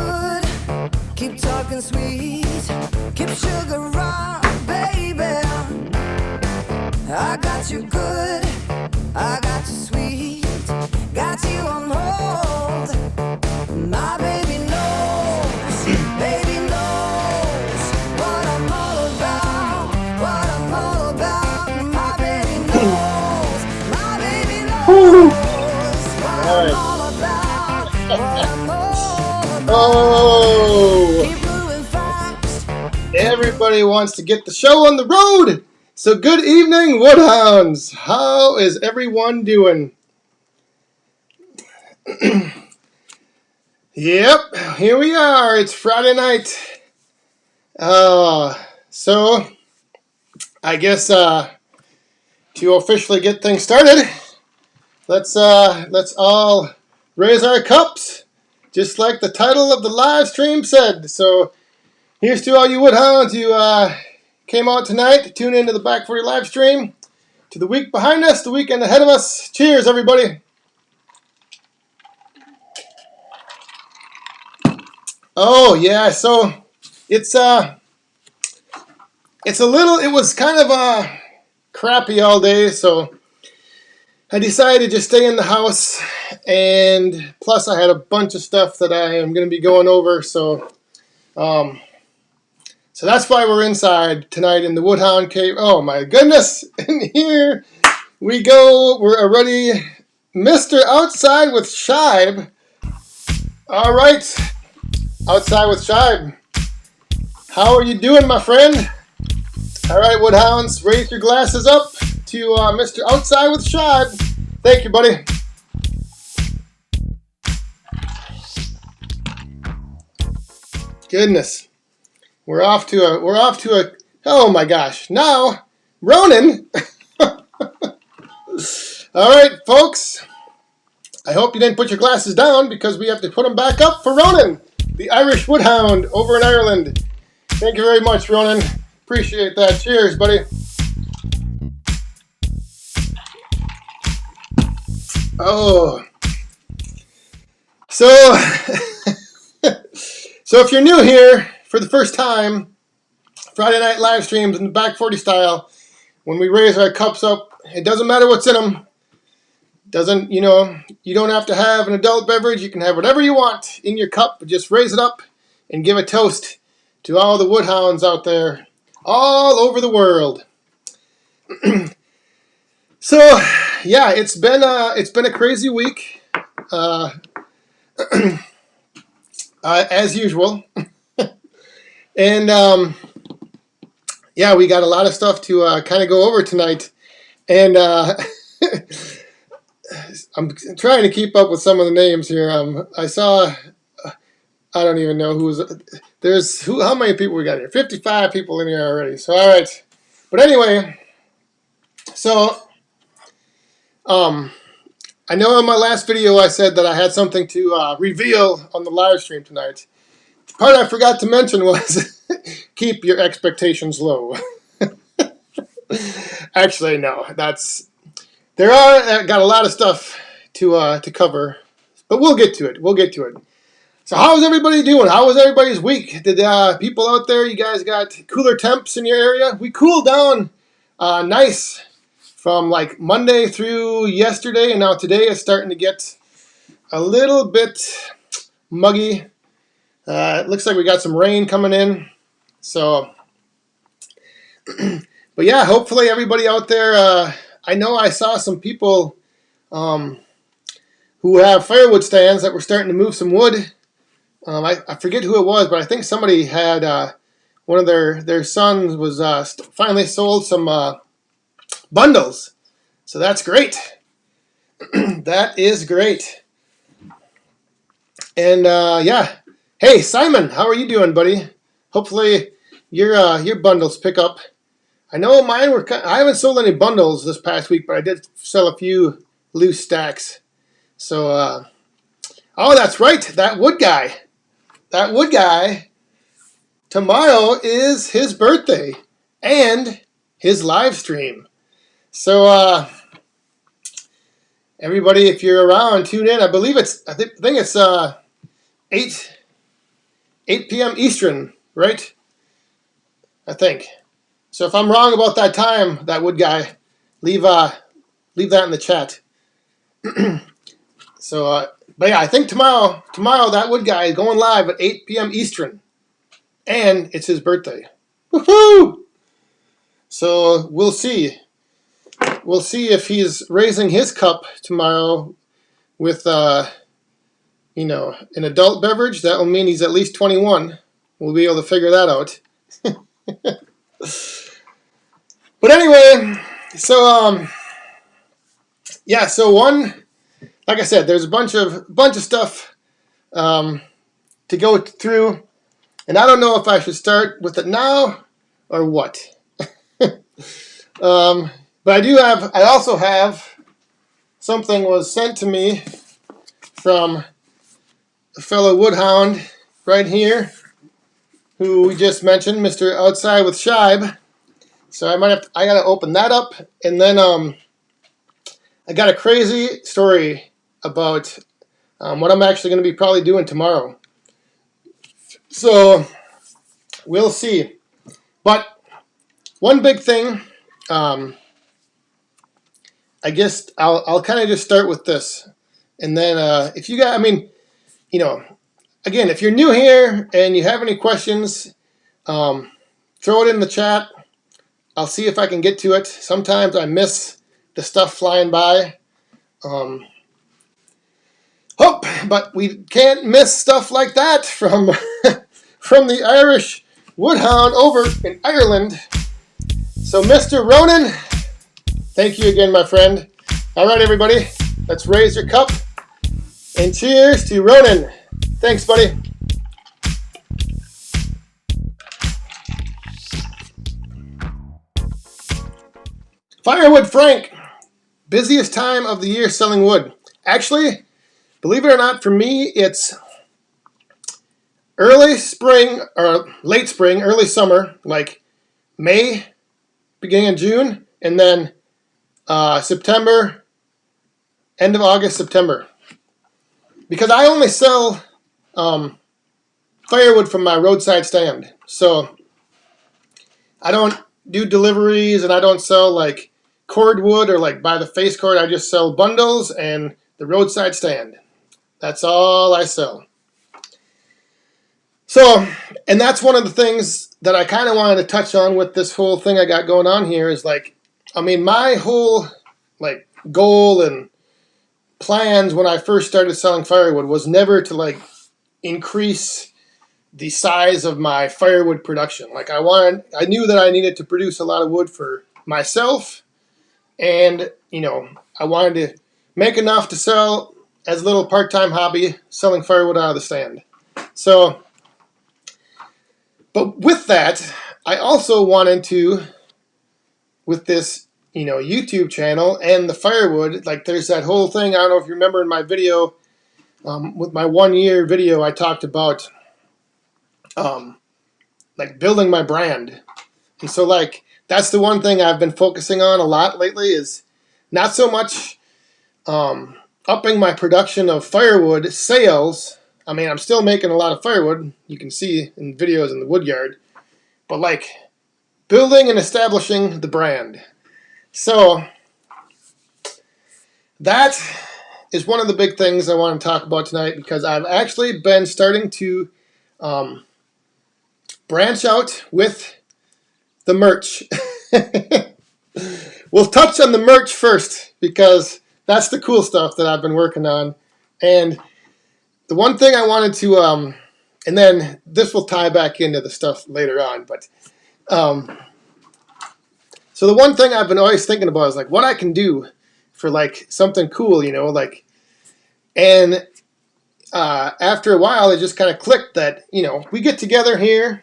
good, keep talking sweet, keep sugar on, baby. I got you good, I got you sweet, got you on hold. My baby knows what I'm all about, what I'm all about. My baby knows what I'm all about, what I'm all about. Oh, Keep moving fast. everybody wants to get the show on the road. So good evening, Woodhounds. How is everyone doing? Yep, here we are. It's Friday night. So I guess to officially get things started, let's all raise our cups, just like the title of the live stream said. So here's to all you Woodhounds who came out tonight to tune into the Back 40 live stream. To the week behind us, the weekend ahead of us. Cheers, everybody. Oh yeah, so it's it was kind of crappy all day, so I decided to just stay in the house, and plus I had a bunch of stuff that I am going to be going over, so that's why we're inside tonight in the Woodhound Cave. Oh my goodness, and here we go. We're already Mr. Outside with Shibe. All right, Outside with Shibe. How are you doing, my friend? All right, Woodhounds, raise your glasses up to Mr. Outside with Shibe. Thank you, buddy. Goodness, we're off to a. Oh my gosh! Now, Ronan. All right, folks. I hope you didn't put your glasses down because we have to put them back up for Ronan, the Irish Woodhound over in Ireland. Thank you very much, Ronan. Appreciate that. Cheers, buddy. Oh. So, so if you're new here for the first time, Friday night live streams in the Back 40 style, when we raise our cups up, it doesn't matter what's in them. You don't have to have an adult beverage. You can have whatever you want in your cup, but just raise it up and give a toast to all the Woodhounds out there all over the world. So, yeah, it's been a crazy week, as usual, and yeah, we got a lot of stuff to kind of go over tonight, and I'm trying to keep up with some of the names here. I saw, I don't even know how many people we got here? 55 people in here already. So, all right, but anyway, so. I know in my last video I said that I had something to reveal on the live stream tonight. The part I forgot to mention was keep your expectations low. Actually, no. Got a lot of stuff to cover, but we'll get to it. So how's everybody doing? How was everybody's week? Did people out there, you guys got cooler temps in your area? We cooled down nice. From like Monday through yesterday, and now today is starting to get a little bit muggy. It looks like we got some rain coming in. So, but yeah, hopefully everybody out there, I know I saw some people who have firewood stands that were starting to move some wood. I forget who it was, but I think somebody had one of their sons was finally sold some bundles. So that's great. That is great. And yeah. Hey, Simon, how are you doing, buddy? Hopefully your bundles pick up. I know mine were. I haven't sold any bundles this past week, but I did sell a few loose stacks. So, oh, that's right. That wood guy. Tomorrow is his birthday and his live stream. So, everybody, if you're around, tune in. I think it's 8 8 p.m. Eastern, right? I think. So if I'm wrong about that time, that wood guy, leave that in the chat. So, but yeah, I think tomorrow that wood guy is going live at 8 p.m. Eastern, and it's his birthday. Woohoo! So we'll see. We'll see if he's raising his cup tomorrow with, an adult beverage. That will mean he's at least 21. We'll be able to figure that out. But anyway, so yeah, so like I said, there's a bunch of stuff to go through, and I don't know if I should start with it now or what. But I also have something was sent to me from a fellow woodhound right here, who we just mentioned, Mr. Outside with Shibe. So I gotta open that up, and then I got a crazy story about what I'm actually going to be probably doing tomorrow. So we'll see. But one big thing, I guess I'll kind of just start with this, and then if you got, again, if you're new here and you have any questions, throw it in the chat. I'll see if I can get to it. Sometimes I miss the stuff flying by. But we can't miss stuff like that from from the Irish woodhound over in Ireland. So, Mr. Ronan, thank you again, my friend. All right, everybody, let's raise your cup and cheers to Ronan. Thanks, buddy. Firewood Frank, busiest time of the year selling wood. Actually, believe it or not, for me, it's early spring or late spring, early summer, like May, beginning of June, and then September, end of August, September. Because I only sell firewood from my roadside stand. So I don't do deliveries, and I don't sell like cordwood or like by the face cord. I just sell bundles and the roadside stand. That's all I sell. So, and that's one of the things that I kind of wanted to touch on with this whole thing I got going on here is like, my whole like goal and plans when I first started selling firewood was never to like increase the size of my firewood production. Like I knew that I needed to produce a lot of wood for myself, and I wanted to make enough to sell as a little part-time hobby, selling firewood out of the stand. So, but with that, I also wanted to, with this, YouTube channel and the firewood, like there's that whole thing, I don't know if you remember in my video, with my 1 year video, I talked about like building my brand. And so like, that's the one thing I've been focusing on a lot lately is not so much upping my production of firewood sales. I'm still making a lot of firewood, you can see in videos in the wood yard, but like building and establishing the brand. So that is one of the big things I want to talk about tonight, because I've actually been starting to branch out with the merch. We'll touch on the merch first, because that's the cool stuff that I've been working on. And the one thing I wanted to, and then this will tie back into the stuff later on, but so the one thing I've been always thinking about is like what I can do for like something cool, like, and after a while it just kind of clicked that, we get together here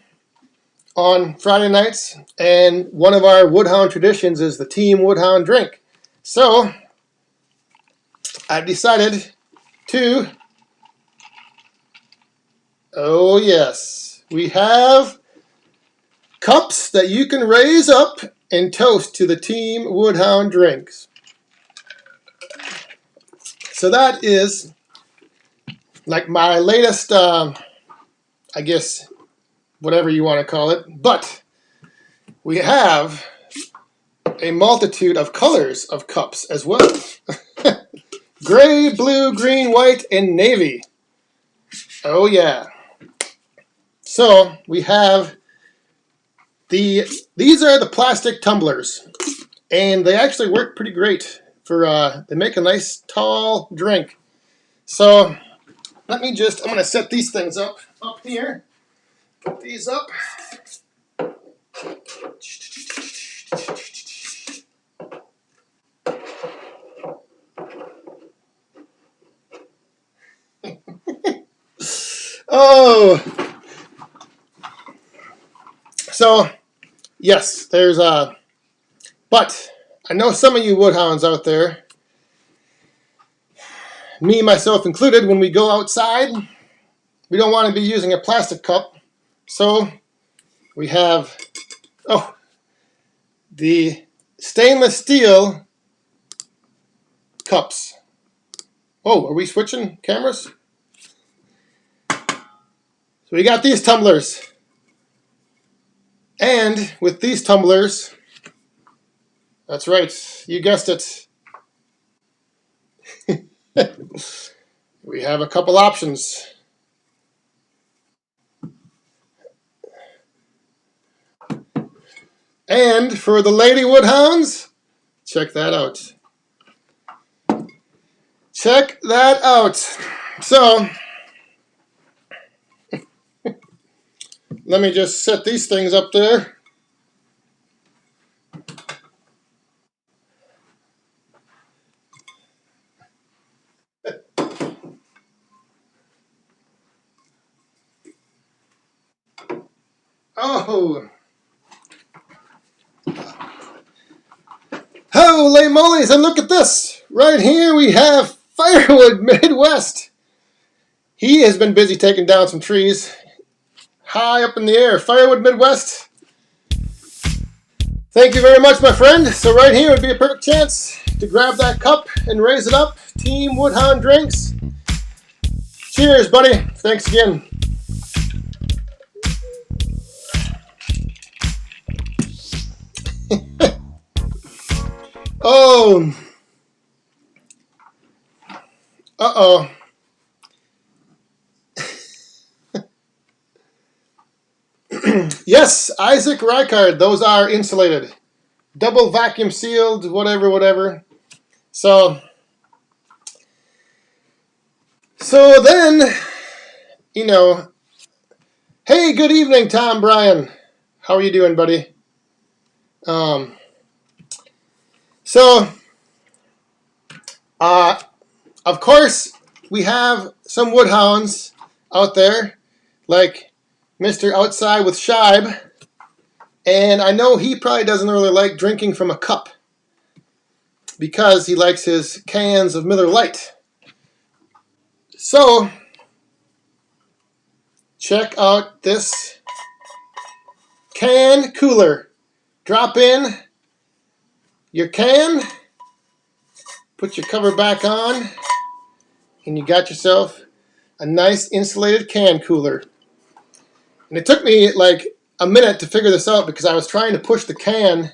on Friday nights, and one of our Woodhound traditions is the Team Woodhound drink. So I decided to, oh yes, we have cups that you can raise up and toast to the Team Woodhound drinks. So that is like my latest I guess, whatever you want to call it. But we have a multitude of colors of cups as well. Gray, blue, green, white, and navy. Oh yeah. So we have these are the plastic tumblers, and they actually work pretty great for they make a nice tall drink. So I'm gonna set these things up here. Put these up. Oh, so yes, there's but I know some of you woodhounds out there, me myself included, when we go outside, we don't want to be using a plastic cup. So we have the stainless steel cups. Oh, are we switching cameras? So we got these tumblers. And with these tumblers, that's right, you guessed it. We have a couple options. And for the lady woodhounds, check that out. Check that out. So, let me just set these things up there. Oh, holy moly's, and look at this. Right here we have Firewood Midwest. He has been busy taking down some trees high up in the air. Firewood Midwest, thank you very much, my friend. So right here would be a perfect chance to grab that cup and raise it up. Team Woodhound Drinks. Cheers, buddy. Thanks again. Oh. Uh-oh. Yes, Isaac Ricard. Those are insulated. Double vacuum sealed, whatever. So then, hey, good evening, Tom Bryan. How are you doing, buddy? Of course, we have some woodhounds out there, like Mr. Outside with Shibe, and I know he probably doesn't really like drinking from a cup because he likes his cans of Miller Lite. So, check out this can cooler. Drop in your can, put your cover back on, and you got yourself a nice insulated can cooler. And it took me like a minute to figure this out because I was trying to push the can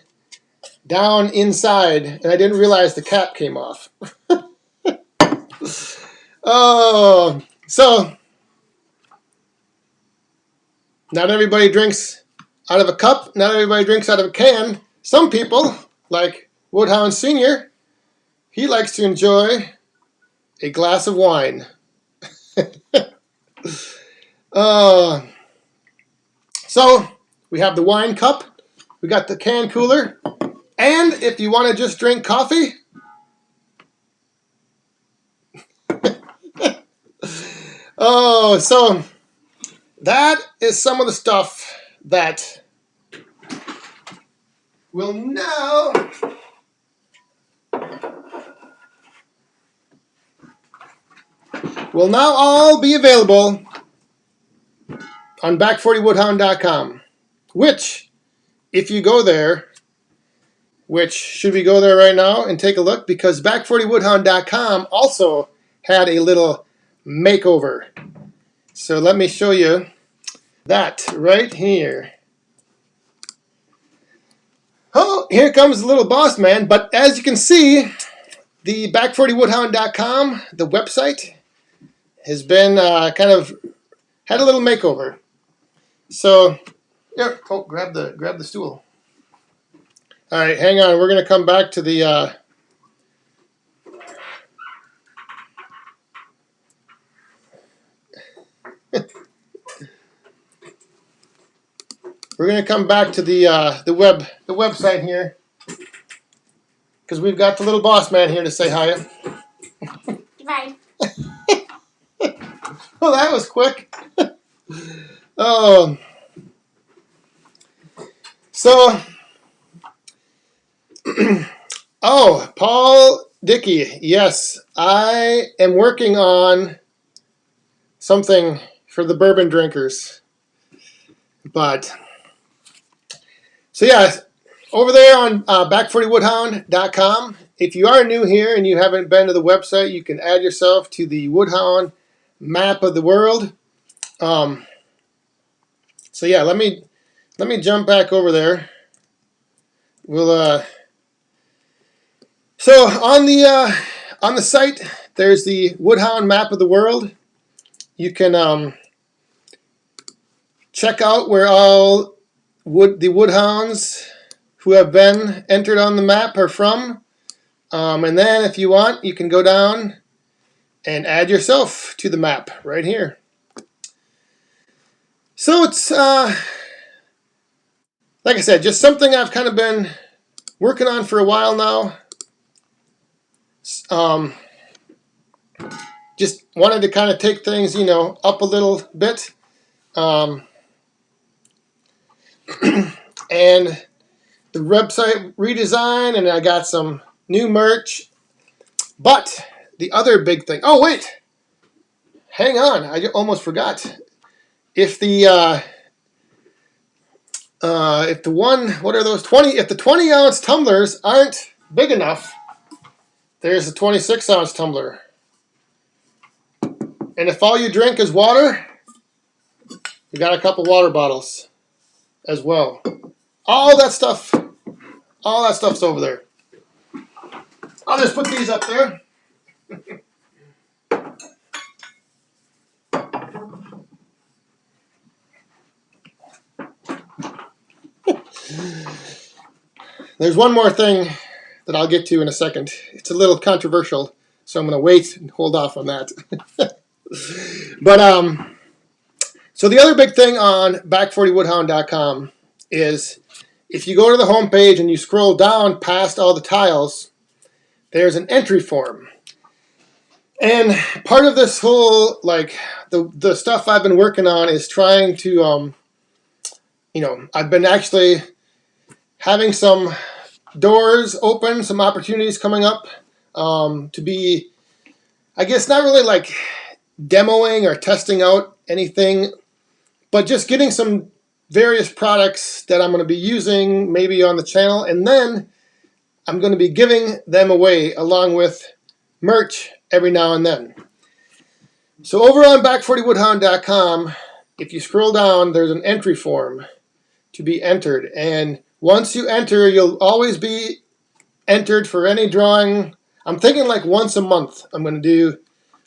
down inside and I didn't realize the cap came off. Oh, so not everybody drinks out of a cup. Not everybody drinks out of a can. Some people, like Woodhound Sr., he likes to enjoy a glass of wine. So we have the wine cup, we got the can cooler, and if you want to just drink coffee, so that is some of the stuff that will now all be available on back40woodhound.com, which, if you go there, should we go there right now and take a look? Because back40woodhound.com also had a little makeover. So let me show you. That right here. Oh, here comes the little boss man. But as you can see, the back40woodhound.com, the website, has been kind of had a little makeover. So, yeah. Oh, grab the stool. All right, hang on. We're gonna come back to the. We're gonna come back to the website here because we've got the little boss man here to say hi. Bye. Oh, that was quick. Oh, so oh, Paul Dickey. Yes, I am working on something for the bourbon drinkers, but so yeah, over there on back40woodhound.com. If you are new here and you haven't been to the website, you can add yourself to the Woodhound map of the world. So yeah, let me jump back over there. We'll so on the site there's the Woodhound map of the world. You can check out where all the woodhounds who have been entered on the map are from. And then if you want, you can go down and add yourself to the map right here. So it's, like I said, just something I've kind of been working on for a while now. Just wanted to kind of take things, up a little bit. And the website redesign, and I got some new merch. But the other big thing, oh wait, hang on, I almost forgot. If the what are those 20? If the 20-ounce tumblers aren't big enough, there's a 26-ounce tumbler. And if all you drink is water, you got a couple water bottles as well. All that stuff's over there. I'll just put these up there. There's one more thing that I'll get to in a second. It's a little controversial, so I'm going to wait and hold off on that. But so the other big thing on back40woodhound.com is if you go to the homepage and you scroll down past all the tiles, there's an entry form. And part of this whole, like, the stuff I've been working on is trying to, I've been actually having some doors open, some opportunities coming up to be, I guess, not really like demoing or testing out anything, but just getting some various products that I'm going to be using maybe on the channel, and then I'm going to be giving them away along with merch every now and then. So over on back40woodhound.com, if you scroll down, there's an entry form to be entered, and once you enter, you'll always be entered for any drawing. I'm thinking like once a month I'm going to do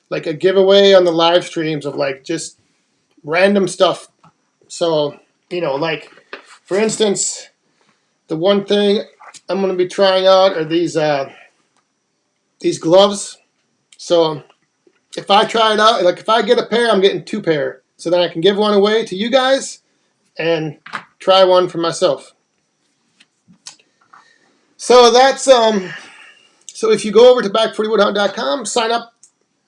like a giveaway on the live streams of like just random stuff. So, like for instance, the one thing I'm going to be trying out are these gloves. So if I try it out, like if I get a pair, I'm getting 2 pair. So then I can give one away to you guys and try one for myself. So that's so if you go over to back40woodhound.com, sign up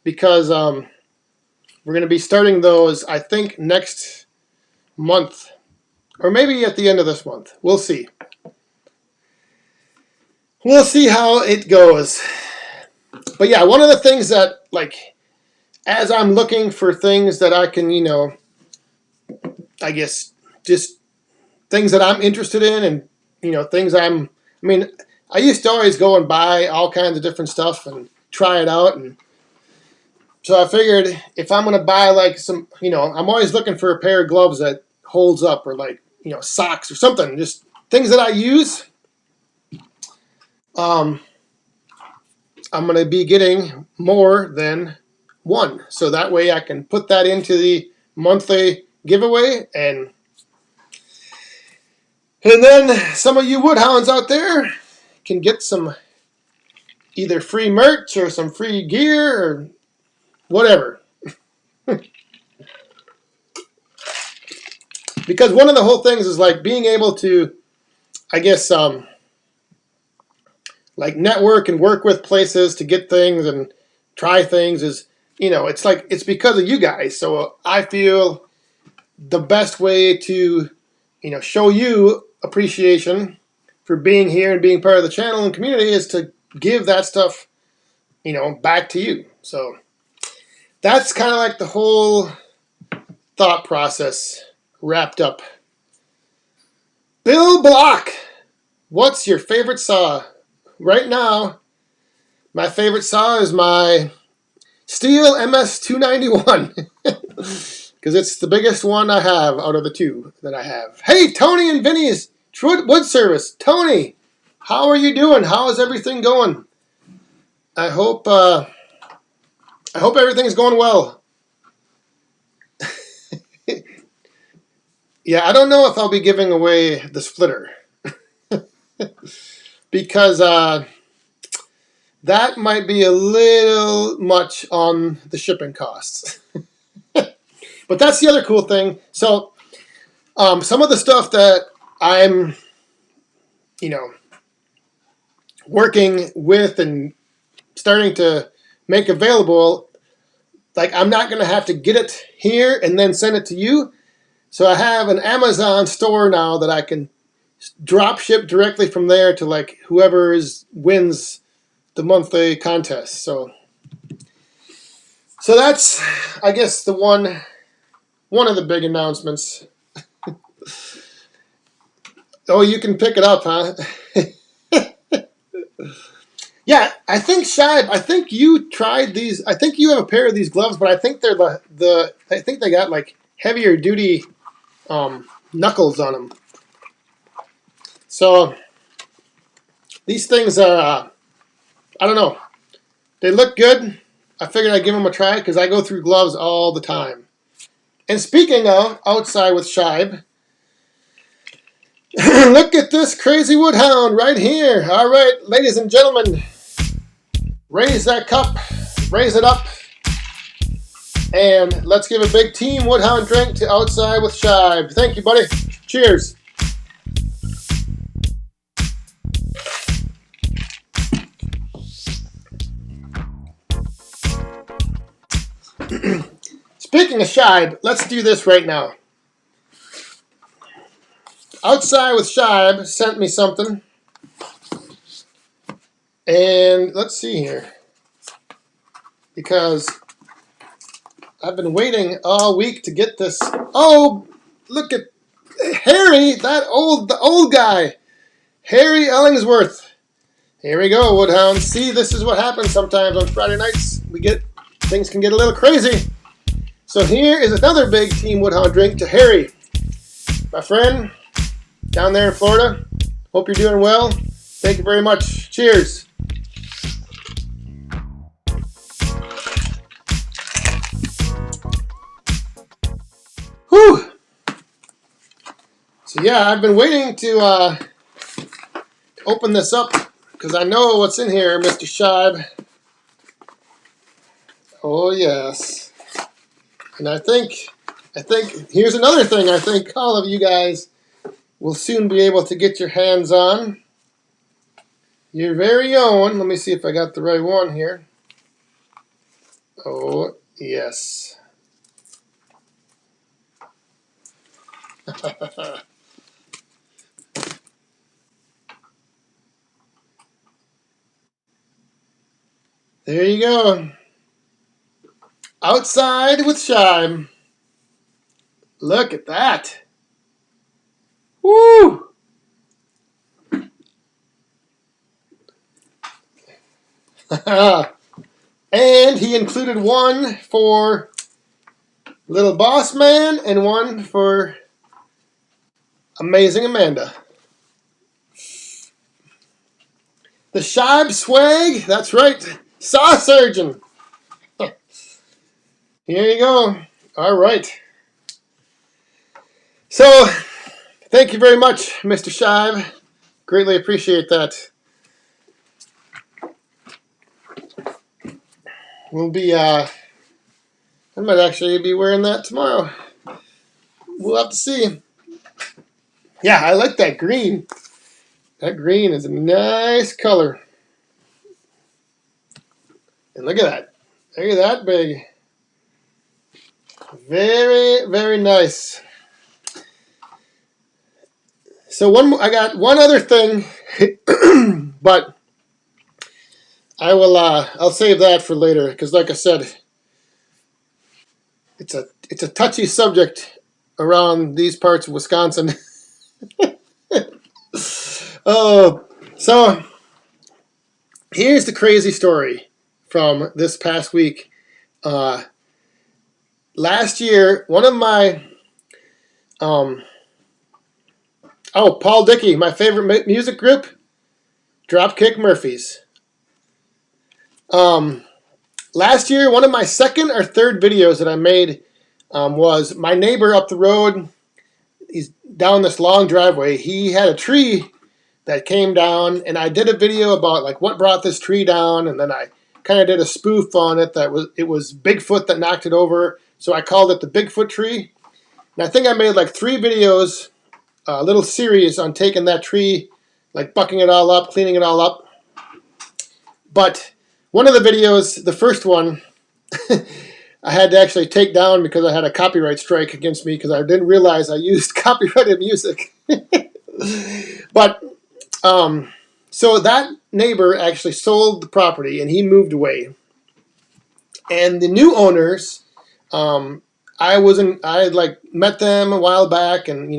because we're going to be starting those, I think, next month. Or maybe at the end of this month. We'll see. We'll see how it goes. But yeah, one of the things that, like, as I'm looking for things that I can, I guess, just things that I'm interested in and, things I used to always go and buy all kinds of different stuff and try it out. And so I figured if I'm going to buy like some, I'm always looking for a pair of gloves that holds up, or like, socks or something. Just things that I use. I'm going to be getting more than one, so that way I can put that into the monthly giveaway, and then some of you woodhounds out there can get some either free merch or some free gear or whatever. Because one of the whole things is like being able to, I guess, like network and work with places to get things and try things is, it's like, it's because of you guys. So I feel the best way to, show you appreciation for being here and being part of the channel and community is to give that stuff, back to you. So that's kind of like the whole thought process wrapped up. Bill Block, what's your favorite saw? Right now, my favorite saw is my Stihl MS-291 because it's the biggest one I have out of the two that I have. Hey, Tony and Vinny's Wood Service. Tony, how are you doing? How is everything going? I hope everything's going well. Yeah, I don't know if I'll be giving away the splitter because that might be a little much on the shipping costs. But that's the other cool thing. So some of the stuff that I'm, working with and starting to make available, like I'm not going to have to get it here and then send it to you. So I have an Amazon store now that I can drop ship directly from there to like whoever wins the monthly contest. So that's, I guess, the one of the big announcements. Oh, you can pick it up, huh? Yeah, I think Shibe, I think you tried these. I think you have a pair of these gloves, but I think they're I think they got like heavier duty knuckles on them. So these things are, I don't know. They look good. I figured I'd give them a try because I go through gloves all the time. And speaking of outside with Shibe, look at this crazy woodhound right here. All right, ladies and gentlemen, raise that cup, raise it up, and let's give a big Team Woodhound drink to Outside with Shibe. Thank you, buddy. Cheers. Speaking of Shibe, let's do this right now. Outside with Shibe sent me something. And let's see here. Because I've been waiting all week to get this. Oh, look at Harry, the old guy. Harry Ellingsworth. Here we go, Woodhounds. See, this is what happens sometimes on Friday nights. Things can get a little crazy. So here is another big Team Woodhound drink to Harry. My friend, down there in Florida. Hope you're doing well. Thank you very much. Cheers. Whew. So yeah, I've been waiting to open this up because I know what's in here, Mr. Shibe. Oh yes. And I think here's another thing I think all of you guys will soon be able to get your hands on. Your very own. Let me see if I got the right one here. Oh, yes. There you go. Outside with Shibe. Look at that. Woo! And he included one for Little Boss Man and one for Amazing Amanda. The Shibe Swag. That's right. Saw Surgeon. Here you go. All right. So, thank you very much, Mr. Shive. Greatly appreciate that. We'll be, I might actually be wearing that tomorrow. We'll have to see. Yeah, I like that green. That green is a nice color. And look at that. Look at that big. Very, very nice. So I got one other thing, but I'll save that for later because, like I said, it's a touchy subject around these parts of Wisconsin. Oh, so here's the crazy story from this past week. Last year, one of my Paul Dickey, my favorite music group, Dropkick Murphys. Last year, one of my second or third videos that I made was my neighbor up the road. He's down this long driveway. He had a tree that came down, and I did a video about like what brought this tree down, and then I kind of did a spoof on it it was Bigfoot that knocked it over, so I called it the Bigfoot tree. And I think I made like 3 videos, a little series on taking that tree, like bucking it all up, cleaning it all up. But one of the videos, the first one, I had to actually take down because I had a copyright strike against me because I didn't realize I used copyrighted music. But so that neighbor actually sold the property and he moved away. And the new owners, I had like met them a while back, and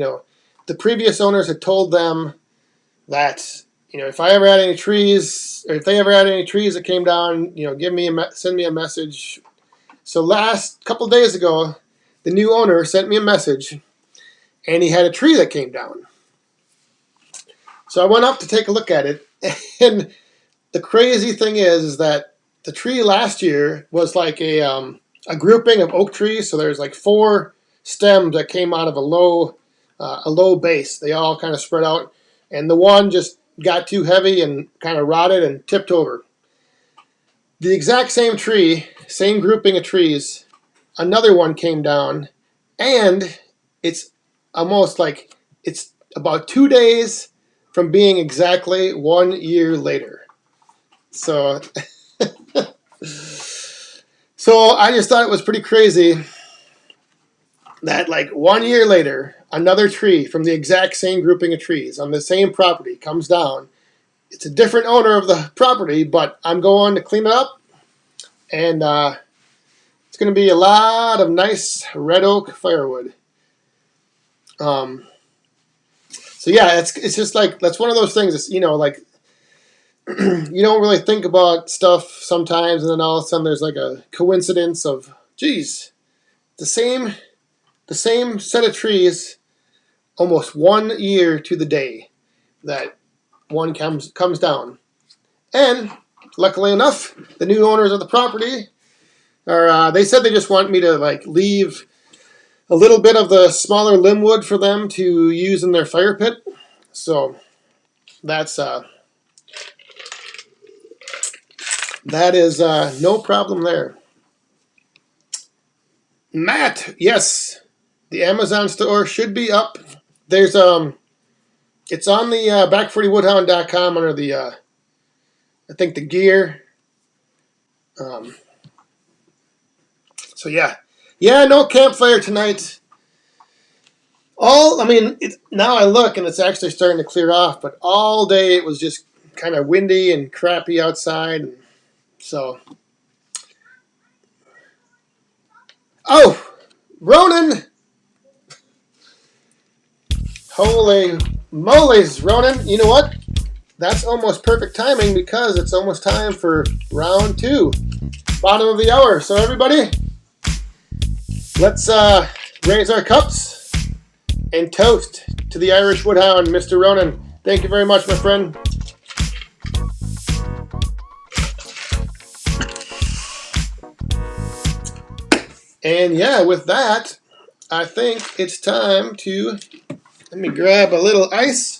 the previous owners had told them that if I ever had any trees, or if they ever had any trees that came down, send me a message. So last couple of days ago, the new owner sent me a message, and he had a tree that came down. So I went up to take a look at it, and the crazy thing is that the tree last year was like a grouping of oak trees. So there's like 4 stems that came out of a low base. They all kind of spread out, and the one just got too heavy and kind of rotted and tipped over. The exact same tree, same grouping of trees, another one came down, and it's almost like it's about 2 days from being exactly 1 year later. So, so I just thought it was pretty crazy that like 1 year later, another tree from the exact same grouping of trees on the same property comes down. It's a different owner of the property, but I'm going to clean it up, and it's going to be a lot of nice red oak firewood. So yeah, it's just like, that's one of those things. It's, like you don't really think about stuff sometimes, and then all of a sudden there's like a coincidence of, geez, the same set of trees, almost 1 year to the day that one comes down. And luckily enough, the new owners of the property they said they just want me to like leave a little bit of the smaller limb wood for them to use in their fire pit. So that is no problem there. Matt, yes, the Amazon store should be up. There's it's on the back40woodhound.com under the I think the gear. So yeah, no campfire tonight. Now I look and it's actually starting to clear off, but all day it was just kind of windy and crappy outside. And so, Ronan! Holy moly's, Ronan! You know what? That's almost perfect timing because it's almost time for round 2, bottom of the hour. So everybody, let's raise our cups And toast to the Irish Woodhound, Mr. Ronan. Thank you very much, my friend. And yeah, with that, I think it's time to, let me grab a little ice.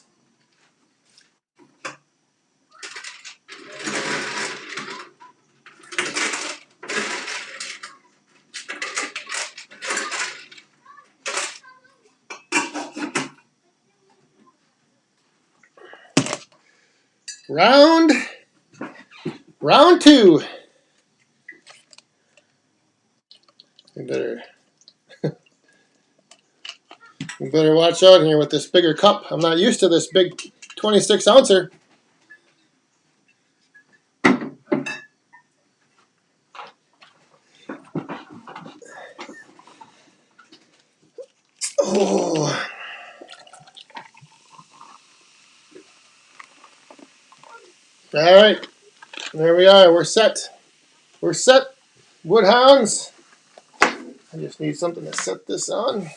Round two. We better watch out here with this bigger cup. I'm not used to this big 26 ouncer. Oh. All right. There we are. We're set. We're set, Woodhounds. I just need something to set this on.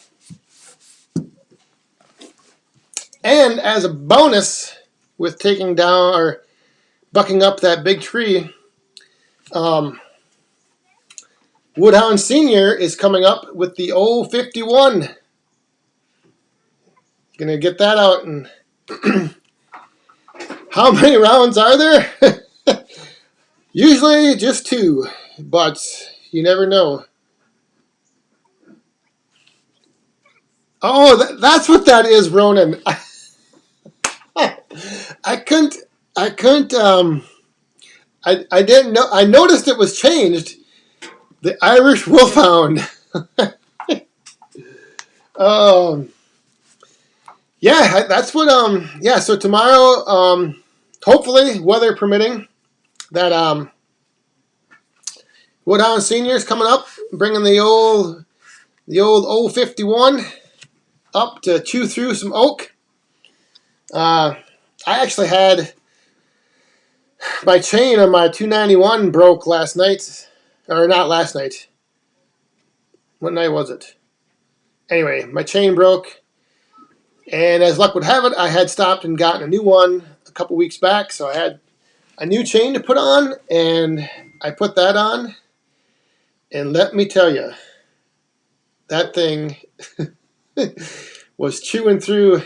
And as a bonus, with taking down or bucking up that big tree, Woodhound Senior is coming up with the 051. Gonna get that out. And how many rounds are there? Usually just 2, but you never know. Oh, that's what that is, Ronan. I couldn't. I didn't know. I noticed it was changed. The Irish Wolfhound. Yeah, that's what. Yeah. So tomorrow, hopefully, weather permitting, that Woodhound Senior is coming up, bringing the old 051 up to chew through some oak. I actually had my chain on my 291 broke last night, or not last night. What night was it? Anyway, my chain broke, and as luck would have it, I had stopped and gotten a new one a couple weeks back, so I had a new chain to put on, and I put that on, and let me tell you, that thing was chewing through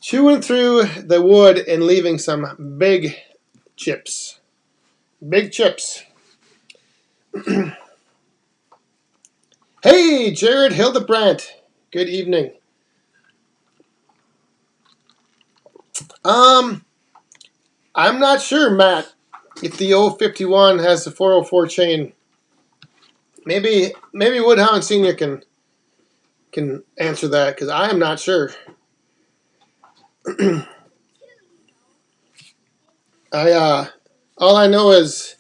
the wood and leaving some big chips. Big chips. Hey, Jared Hildebrandt. Good evening. I'm not sure, Matt, if the 051 has the 404 chain. Maybe Woodhound Senior can answer that, because I am not sure. All I know is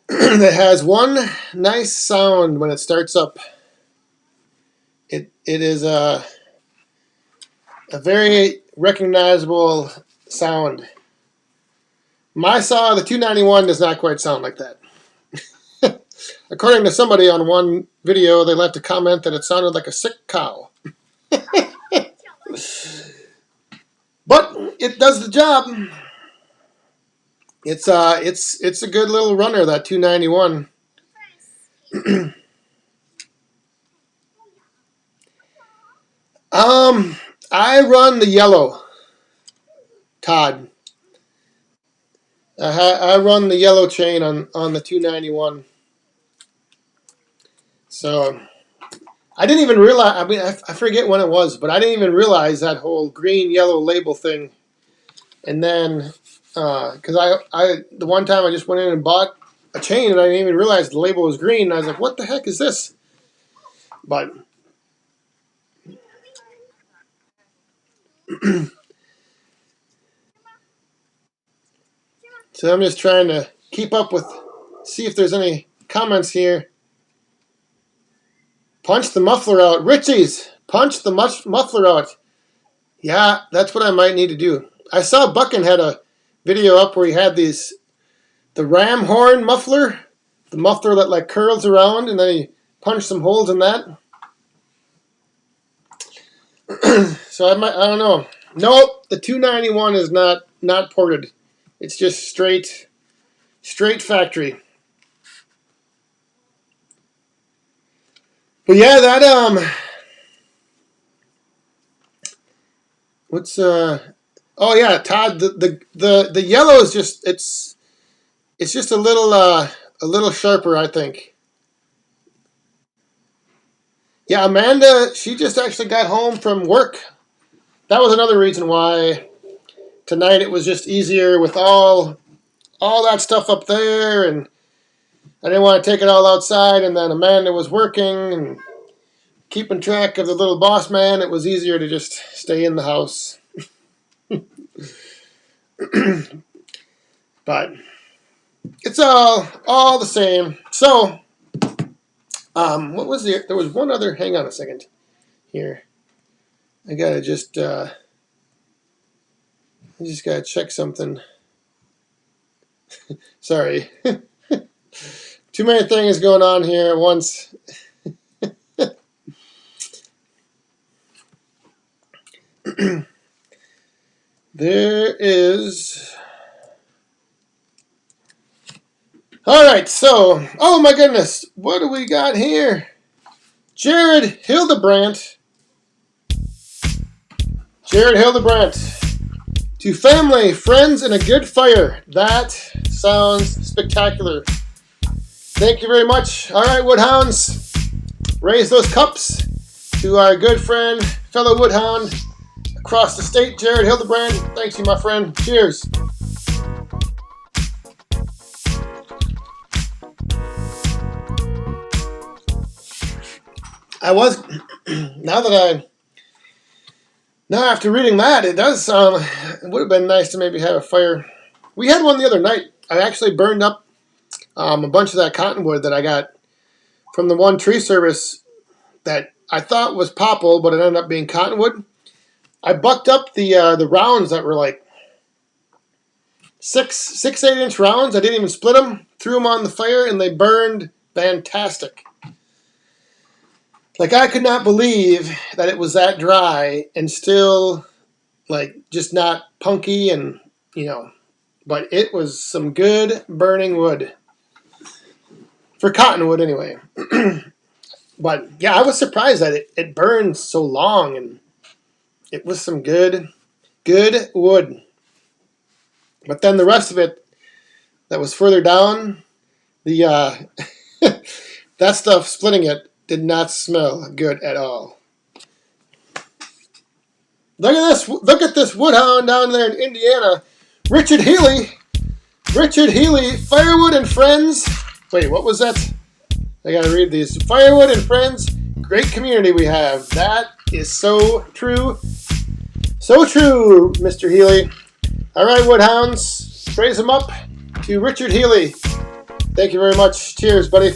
it has one nice sound when it starts up. It is a very recognizable sound. My saw, the 291, does not quite sound like that. According to somebody on one video, they left a comment that it sounded like a sick cow. But it does the job. It's a good little runner, that 291. I run the yellow, Todd. I run the yellow chain on the 291. So I didn't even realize. I mean, I forget when it was, but I didn't even realize that whole green yellow label thing. And then, because the one time I just went in and bought a chain and I didn't even realize the label was green. And I was like, what the heck is this? But so I'm just trying to keep up with, see if there's any comments here. Punch the muffler out. Ritchie's, punch the muffler out. Yeah, that's what I might need to do. I saw Buckin had a video up where he had the ram horn muffler, the muffler that like curls around, and then he punched some holes in that. So I don't know. Nope, the 291 is not ported. It's just straight factory. But yeah, that what's oh yeah, Todd, the yellow is just it's just a little sharper, I think. Yeah, Amanda, she just actually got home from work. That was another reason why tonight it was just easier with all that stuff up there, and I didn't want to take it all outside, and then Amanda was working and keeping track of the little boss man. It was easier to just stay in the house. But it's all the same. So, what was there was one other, hang on a second here. I just gotta check something. Sorry. Too many things going on here at once. There is. All right, so, oh my goodness, what do we got here? Jared Hildebrandt. To family, friends, and a good fire. That sounds spectacular. Thank you very much. All right, Woodhounds, raise those cups to our good friend, fellow Woodhound across the state, Jared Hildebrandt. Thanks you, my friend. Cheers. Now after reading that, it does sound, it would have been nice to maybe have a fire. We had one the other night. I actually burned up a bunch of that cottonwood that I got from the one tree service that I thought was popple, but it ended up being cottonwood. I bucked up the rounds that were like 8-inch rounds. I didn't even split them. Threw them on the fire, and they burned fantastic. Like, I could not believe that it was that dry and still, like, just not punky and, but it was some good burning wood. For cottonwood, anyway. But, yeah, I was surprised that it burned so long, and it was some good wood. But then the rest of it that was further down, the that stuff, splitting it, did not smell good at all. Look at this! Look at this woodhound down there in Indiana, Richard Healy, Firewood and Friends. Wait, what was that? I gotta read these. Firewood and Friends, great community we have. That is so true, Mr. Healy. All right, Woodhounds, praise him up to Richard Healy. Thank you very much. Cheers, buddy.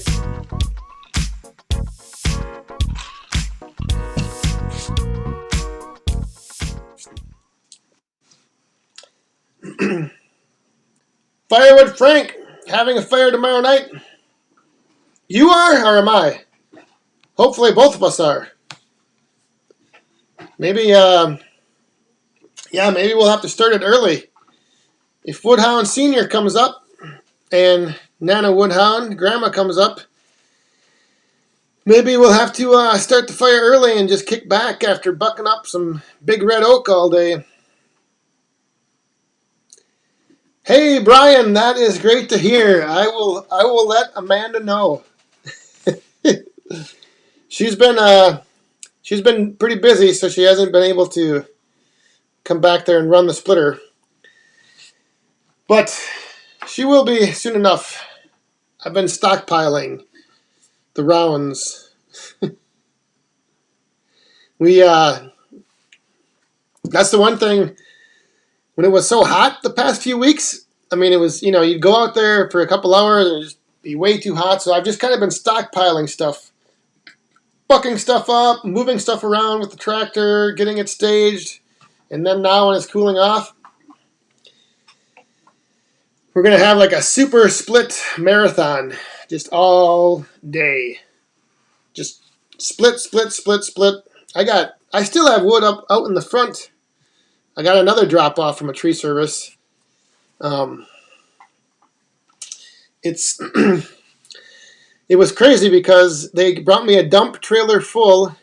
Firewood Frank, having a fire tomorrow night? You are, or am I? Hopefully both of us are. Maybe, maybe we'll have to start it early. If Woodhound Sr. comes up and Nana Woodhound, Grandma comes up, maybe we'll have to start the fire early and just kick back after bucking up some big red oak all day. Hey, Brian, that is great to hear. I will let Amanda know. She's been pretty busy, so she hasn't been able to come back there and run the splitter. But she will be soon enough. I've been stockpiling the rounds. That's the one thing. When it was so hot the past few weeks, I mean, it was, you'd go out there for a couple hours and it'd just be way too hot. So I've just kind of been stockpiling stuff. Bucking stuff up, moving stuff around with the tractor, getting it staged. And then now when it's cooling off, we're going to have like a super split marathon. Just all day. Just split. I still have wood up out in the front. I got another drop off from a tree service. It's it was crazy because they brought me a dump trailer full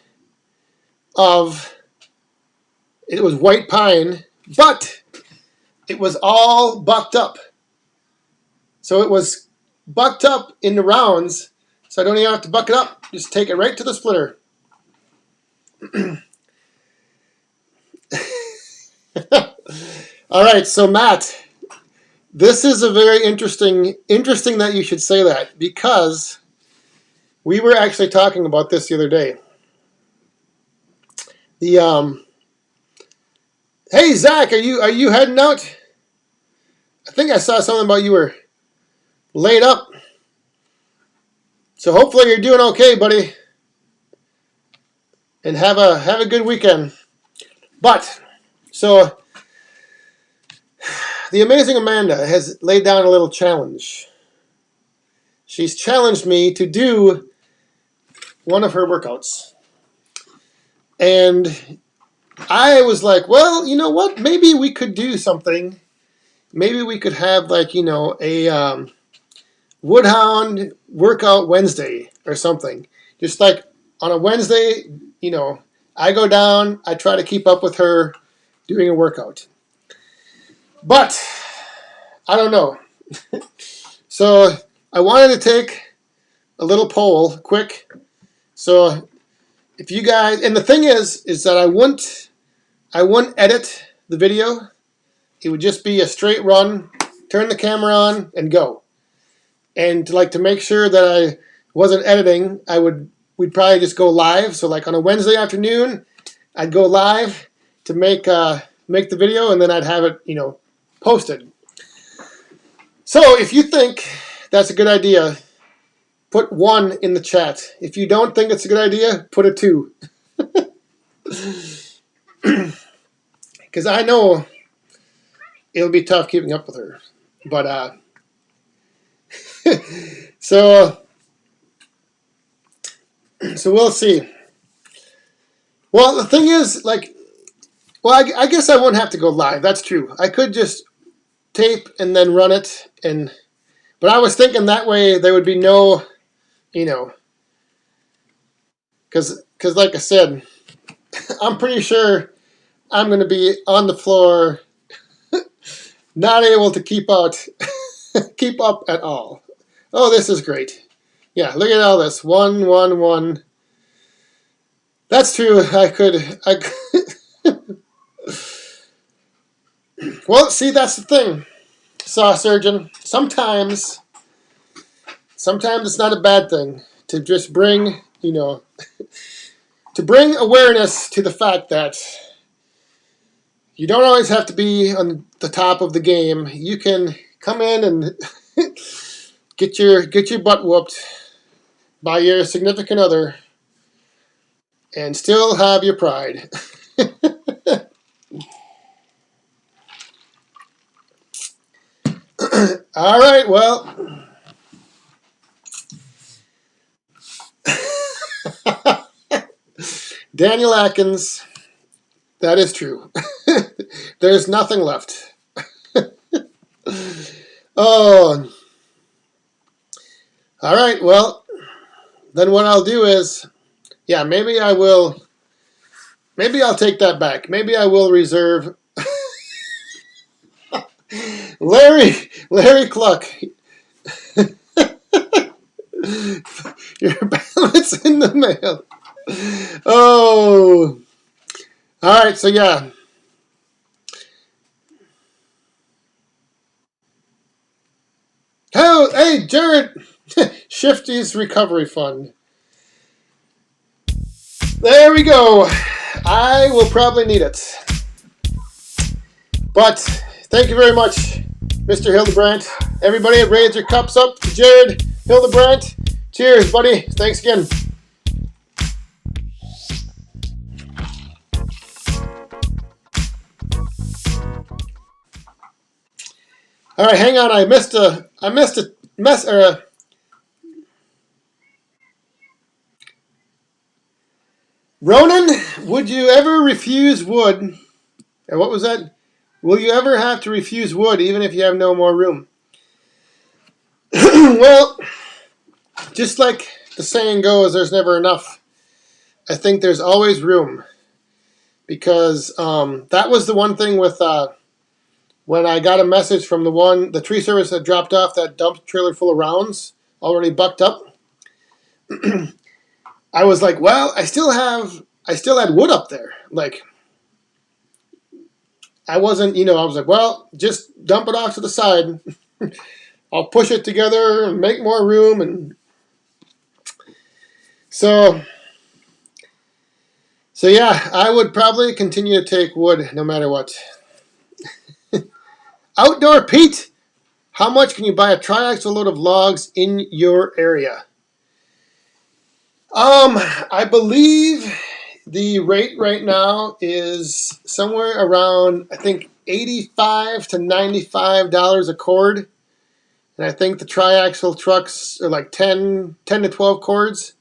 of, it was white pine, but it was all bucked up. So it was bucked up in the rounds, so I don't even have to buck it up. Just take it right to the splitter. All right, so Matt, this is a very interesting that you should say that, because we were actually talking about this the other day. Hey Zach, are you heading out? I think I saw something about you were laid up. So hopefully you're doing okay, buddy. And have a good weekend. But so the amazing Amanda has laid down a little challenge. She's challenged me to do one of her workouts. And I was like, well, you know what? Maybe we could do something. Maybe we could have a Woodhound workout Wednesday or something. Just like on a Wednesday, I go down, I try to keep up with her doing a workout. But I don't know. So I wanted to take a little poll quick. So if you guys, and the thing is that I wouldn't edit the video. It would just be a straight run, turn the camera on and go. And to make sure that I wasn't editing, we'd probably just go live. So like on a Wednesday afternoon, I'd go live to make the video, and then I'd have it, posted. So if you think that's a good idea, put 1 in the chat. If you don't think it's a good idea, put a 2. Because I know it'll be tough keeping up with her. But so we'll see. Well, the thing is, I guess I wouldn't have to go live. That's true. I could just tape and then run it, but I was thinking that way there would be no, because like I said, I'm pretty sure I'm going to be on the floor, not able to keep up at all. Oh, this is great. Yeah, look at all this. 1, 1, 1. That's true. I could. Well, see, that's the thing, Saw Surgeon. Sometimes it's not a bad thing to just bring, to bring awareness to the fact that you don't always have to be on the top of the game. You can come in and get your butt whooped by your significant other and still have your pride. All right, well. Daniel Atkins, that is true. There's nothing left. Oh. All right, well, then what I'll do is, maybe I'll take that back. Maybe I will reserve Larry Cluck. Your balance in the mail. Oh. All right, so yeah. Oh, hey, Jared. Shifty's Recovery Fund. There we go. I will probably need it. But thank you very much, Mr. Hildebrandt. Everybody, raise your cups up to Jared Hildebrandt. Cheers, buddy. Thanks again. All right, hang on. I missed a mess. Ronan, would you ever refuse wood? And what was that? Will you ever have to refuse wood even if you have no more room? Well, just like the saying goes, there's never enough. I think there's always room because that was the one thing with when I got a message from the tree service that dropped off that dump trailer full of rounds already bucked up. I was like, well, I still had wood up there. Like, I wasn't, I was like, well, just dump it off to the side. I'll push it together and make more room. And so yeah, I would probably continue to take wood no matter what. Outdoor Pete, how much can you buy a triaxle load of logs in your area? I believe the rate right now is somewhere around, I think, $85 to $95 a cord. And I think the triaxle trucks are like 10 to 12 cords.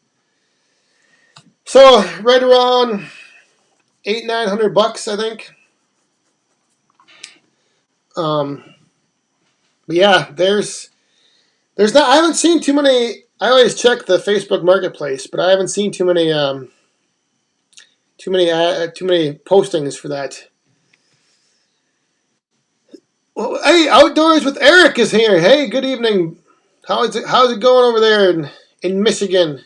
So right around $800-900, I think. But yeah, there's not. I haven't seen too many. I always check the Facebook Marketplace, but I haven't seen too many postings for that. Well, hey, Outdoors with Eric is here. Hey, good evening. How's it going over there in Michigan?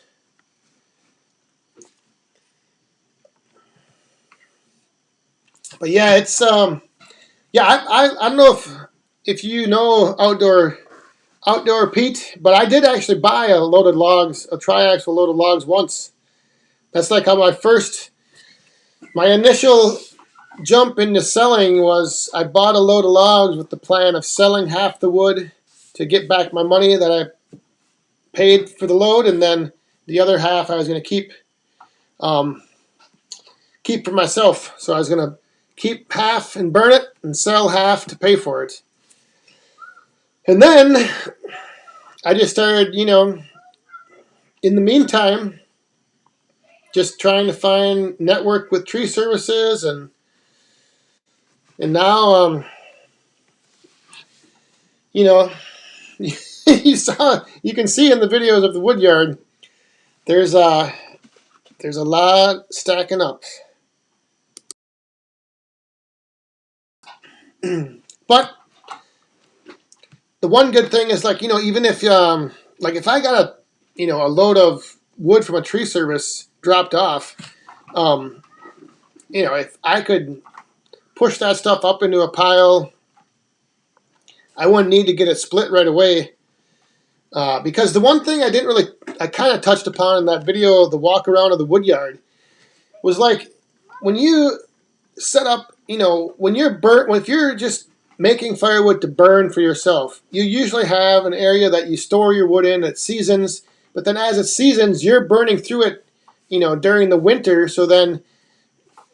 But yeah, it's yeah. I don't know if you know Outdoor Pete, but I did actually buy a triaxle load of logs once. That's like how my initial jump into selling was I bought a load of logs with the plan of selling half the wood to get back my money that I paid for the load, and then the other half I was going to keep for myself. So I was going to keep half and burn it and sell half to pay for it. And then I just started, in the meantime, just trying to network with tree services, and now you can see in the videos of the wood yard, there's a lot stacking up. But the one good thing is, like, even if like if I got a load of wood from a tree service dropped off, if I could push that stuff up into a pile, I wouldn't need to get it split right away. Because the one thing I kind of touched upon in that video, the walk around of the wood yard, was like when you set up, if you're just making firewood to burn for yourself, you usually have an area that you store your wood in that seasons, but then as it seasons, you're burning through it, during the winter, so then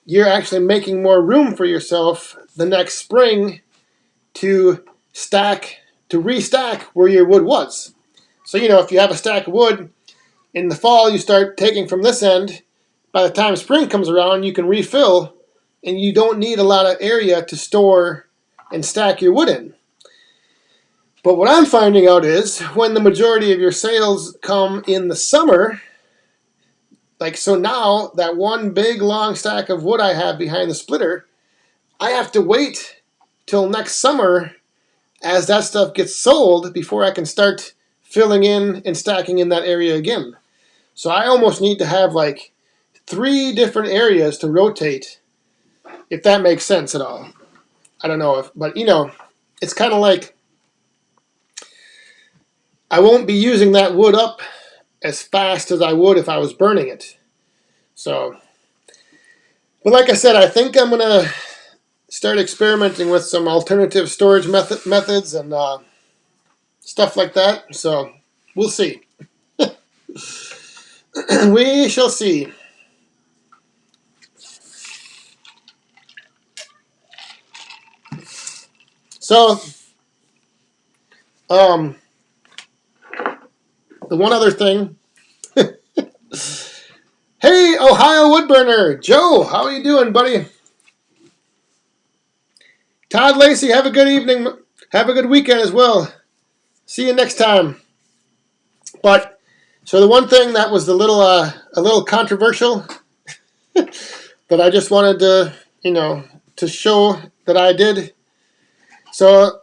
you're actually making more room for yourself the next spring to restack where your wood was. So, if you have a stack of wood in the fall, you start taking from this end. By the time spring comes around, you can refill, and you don't need a lot of area to store and stack your wood in. But what I'm finding out is when the majority of your sales come in the summer, like, so now that one big long stack of wood I have behind the splitter, I have to wait till next summer as that stuff gets sold before I can start filling in and stacking in that area again. So I almost need to have like 3 different areas to rotate, if that makes sense at all. I don't know but it's kind of like I won't be using that wood up as fast as I would if I was burning it. So, but like I said, I think I'm going to start experimenting with some alternative storage methods and stuff like that. So, we'll see. We shall see. So, the one other thing. Hey, Ohio Woodburner. Joe, how are you doing, buddy? Todd Lacey, have a good evening. Have a good weekend as well. See you next time. But so the one thing that was a little controversial that I just wanted to, to show that I did. So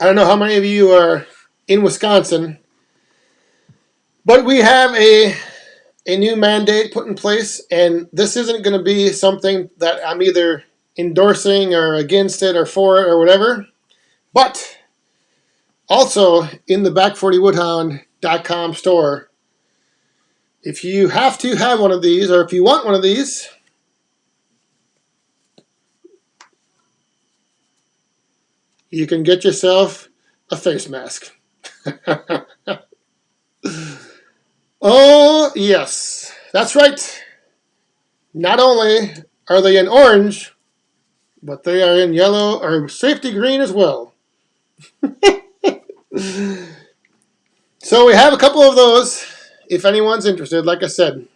I don't know how many of you are in Wisconsin, but we have a new mandate put in place, and this isn't going to be something that I'm either endorsing or against it or for it or whatever. But also in the back40woodhound.com store, if you have to have one of these, or if you want one of these, you can get yourself a face mask. Oh, yes. That's right. Not only are they in orange, but they are in yellow or safety green as well. So we have a couple of those, if anyone's interested. Like I said,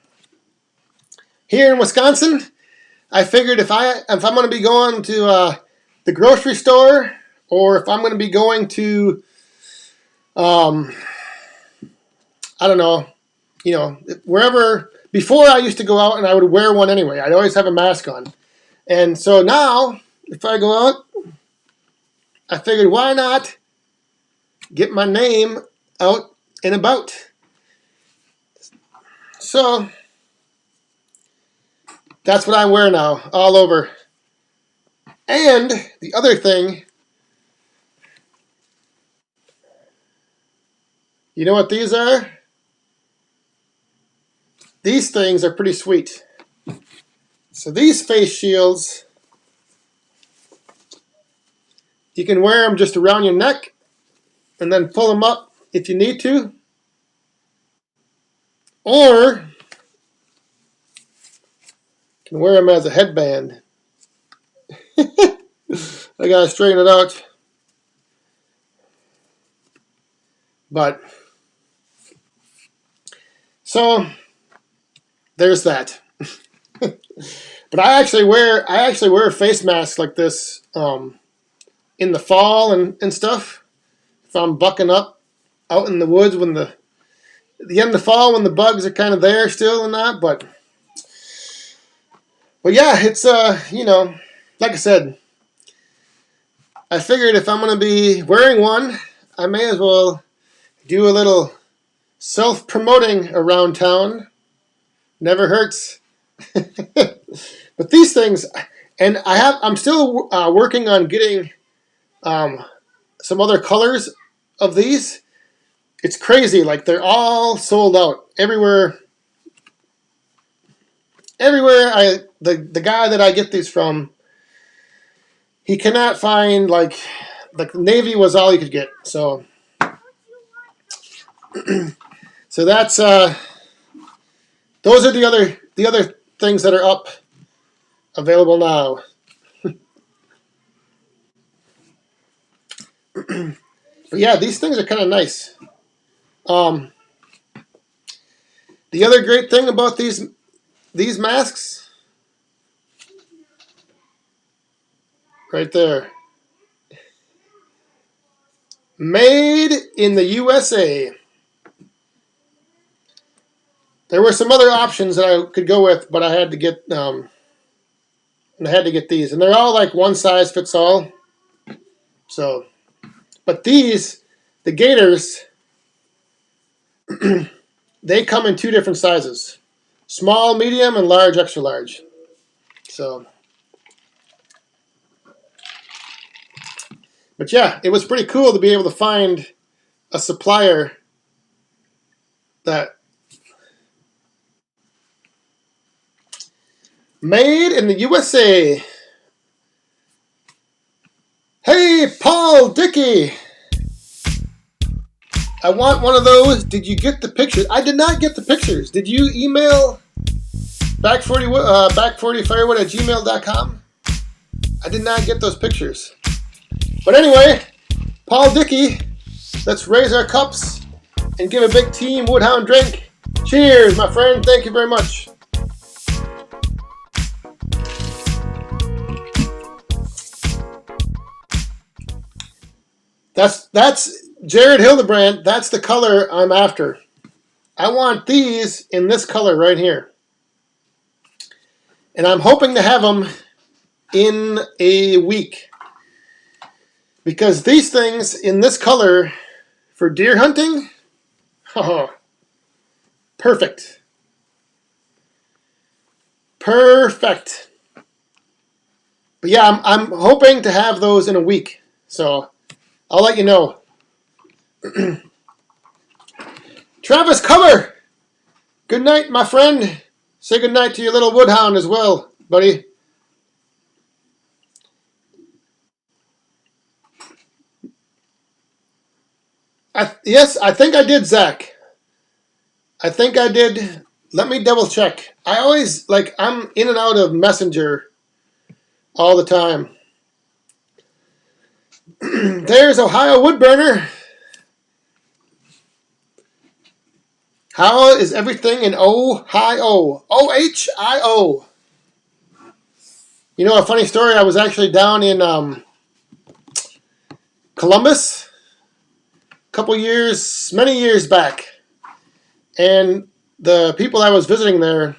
here in Wisconsin, I figured if I'm going to be going to the grocery store, or if I'm going to be going to, I don't know, wherever. Before I used to go out and I would wear one anyway. I'd always have a mask on. And so now, if I go out, I figured why not get my name out and about. So that's what I wear now, all over. And the other thing, you know what these are? These things are pretty sweet. So these face shields, you can wear them just around your neck and then pull them up if you need to. Or you can wear them as a headband. I gotta straighten it out. But so there's that. But I actually wear face masks like this in the fall and stuff. If I'm bucking up out in the woods when the end of the fall when the bugs are kind of there still and that, but yeah, it's like I said, I figured if I'm going to be wearing one, I may as well do a little self-promoting around town. Never hurts. But these things, and I'm still working on getting some other colors of these. It's crazy, like they're all sold out everywhere. The guy that I get these from, he cannot find like navy was all he could get. So that's those are the other things that are up available now. But yeah, these things are kind of nice. The other great thing about these masks, right there, made in the USA. There were some other options that I could go with, but I had to get these, and they're all like one size fits all. So, but these, the Gators, they come in two different sizes: small, medium, and large, extra large. So, but yeah, it was pretty cool to be able to find a supplier that made in the USA. Hey, Paul Dickey, I want one of those. Did you get the pictures? I did not get the pictures. Did you email back40firewood at gmail.com? I did not get those pictures. But anyway, Paul Dickey, let's raise our cups and give a big Team Woodhound drink Cheers, my friend. Thank you very much. That's Jared Hildebrand. That's the color I'm after. I want these in this color right here. And I'm hoping to have them in a week. Because these things in this color for deer hunting, oh, perfect. Perfect. But yeah, I'm hoping to have those in a week. So I'll let you know. Travis Cover, good night, my friend. Say good night to your little woodhound as well, buddy. Yes, I think I did, Zach. I think I did. Let me double check. I always, I'm in and out of Messenger all the time. There's Ohio Woodburner. How is everything in Ohio? Ohio. You know, a funny story, I was actually down in Columbus a couple years, many years back. And the people I was visiting there,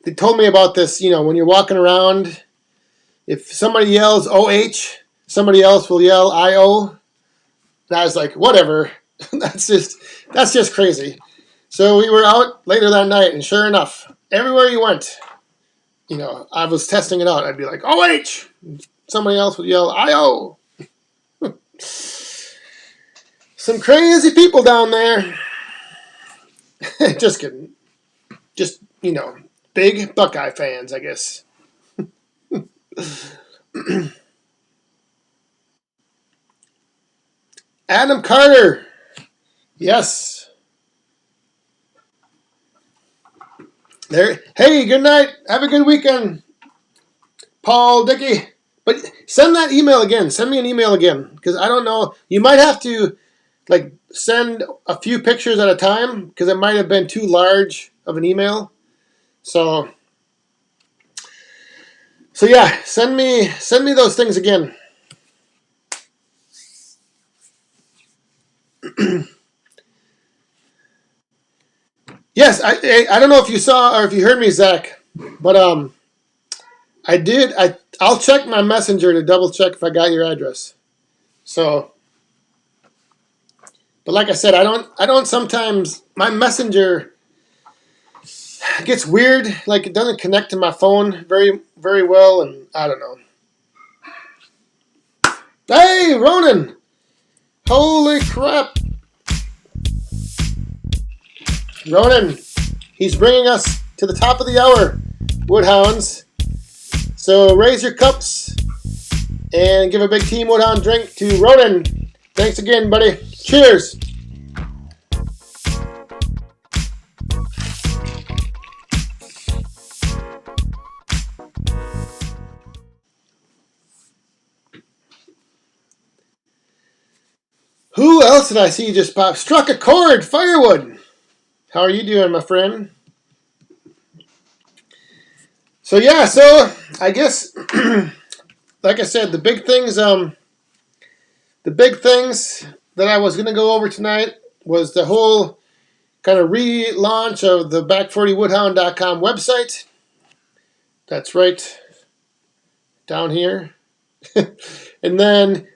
they told me about this, you know, when you're walking around, if somebody yells OH, somebody else will yell IO. And I was like, whatever. that's just crazy. So we were out later that night, and sure enough, everywhere you went, you know, I was testing it out. I'd be like, OH! Somebody else would yell IO. Some crazy people down there. Just kidding. Just, you know, big Buckeye fans, I guess. Adam Carter. Yes. There. Hey, good night. Have a good weekend, Paul Dickey. But send that email again. Send me an email again, because I don't know. You might have to send a few pictures at a time, because it might have been too large of an email. So yeah, send me those things again. Yes, I don't know if you saw or if you heard me, Zach, but I did. I'll check my messenger to double check if I got your address. So, but like I said, I don't sometimes, my messenger gets weird. Like, it doesn't connect to my phone very, very well, and I don't know. Hey, Ronan! Holy crap! Ronan, he's bringing us to the top of the hour, Woodhounds. So raise your cups and give a big Team Woodhound drink to Ronan. Thanks again, buddy. Cheers! Who else did I see just pop? Struck a chord! Firewood! How are you doing, my friend? So yeah, so I guess, like I said, the big things that I was going to go over tonight was the whole kind of relaunch of the back40woodhound.com website. That's right down here. And then,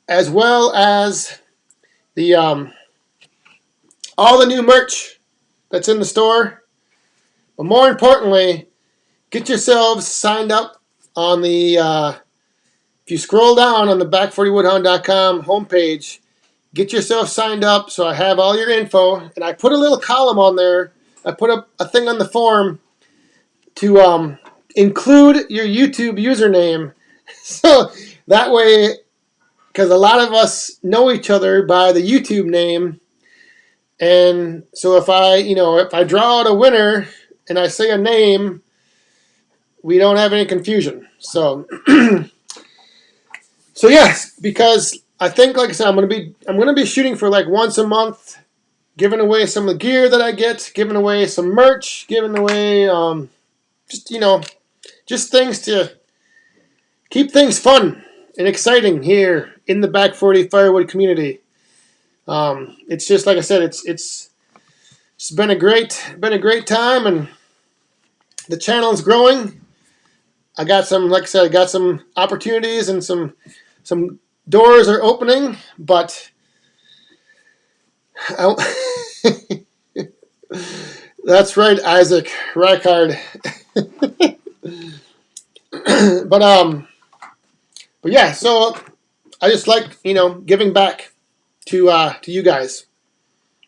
as well as the all the new merch that's in the store. But more importantly, get yourselves signed up on the, if you scroll down on the back40woodhound.com homepage, get yourself signed up so I have all your info. And I put a little column on there. I put up a thing on the form to include your YouTube username. So that way, because a lot of us know each other by the YouTube name. And so if I draw out a winner and I say a name, we don't have any confusion. So, so yes, because I think, like I said, I'm gonna be shooting for like once a month, giving away some of the gear that I get, giving away some merch, giving away just things to keep things fun and exciting here in the Back 40 Firewood community. It's just like I said, it's been a great time, and the channel is growing. I got some, like I said, I got some opportunities and some doors are opening, but that's right, Isaac Reichard. But yeah, so I just like giving back to you guys,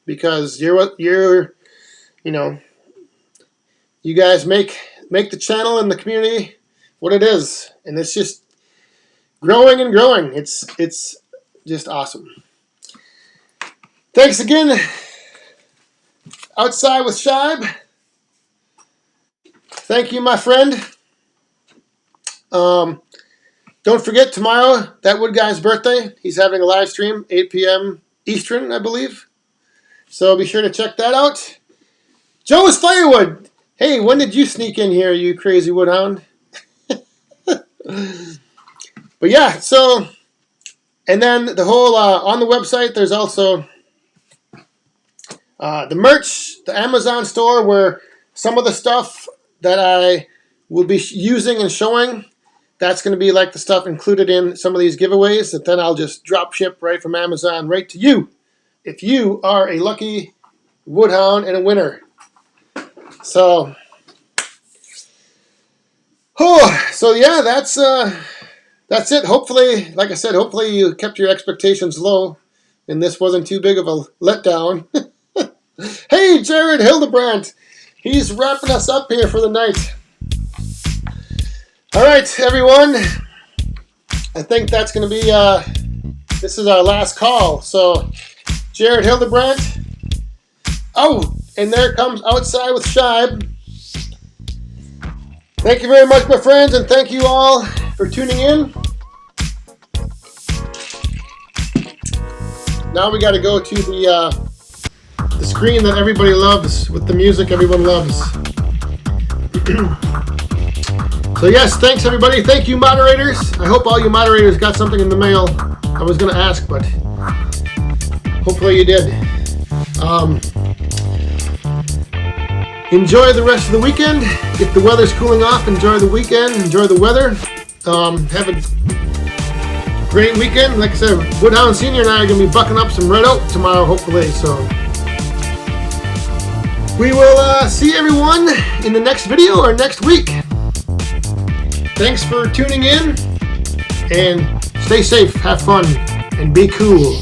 because you guys make the channel and the community what it is, and it's just growing and growing. It's just awesome. Thanks again, Outside with Shibe. Thank you, my friend. Don't forget, tomorrow, that Wood Guy's birthday. He's having a live stream, 8 p.m. Eastern, I believe. So be sure to check that out. Joe's Firewood. Hey, when did you sneak in here, you crazy woodhound? But yeah, so, and then the whole, on the website, there's also the merch, the Amazon store, where some of the stuff that I will be using and showing, that's going to be like the stuff included in some of these giveaways that then I'll just drop ship right from Amazon right to you, if you are a lucky woodhound and a winner. So, so yeah, that's it. Hopefully, like I said, hopefully you kept your expectations low and this wasn't too big of a letdown. Hey, Jared Hildebrandt, he's wrapping us up here for the night. All right, everyone, I think that's going to be, this is our last call. So, Jared Hildebrandt. Oh, and there comes Outside with Shibe. Thank you very much, my friends, and thank you all for tuning in. Now we got to go to the screen that everybody loves, with the music everyone loves. So yes, thanks everybody. Thank you, moderators. I hope all you moderators got something in the mail. I was going to ask, but hopefully you did. Enjoy the rest of the weekend. If the weather's cooling off, enjoy the weekend. Enjoy the weather. Have a great weekend. Like I said, Woodhound Senior and I are going to be bucking up some red oak tomorrow, hopefully. So we will see everyone in the next video or next week. Thanks for tuning in, and stay safe, have fun, and be cool.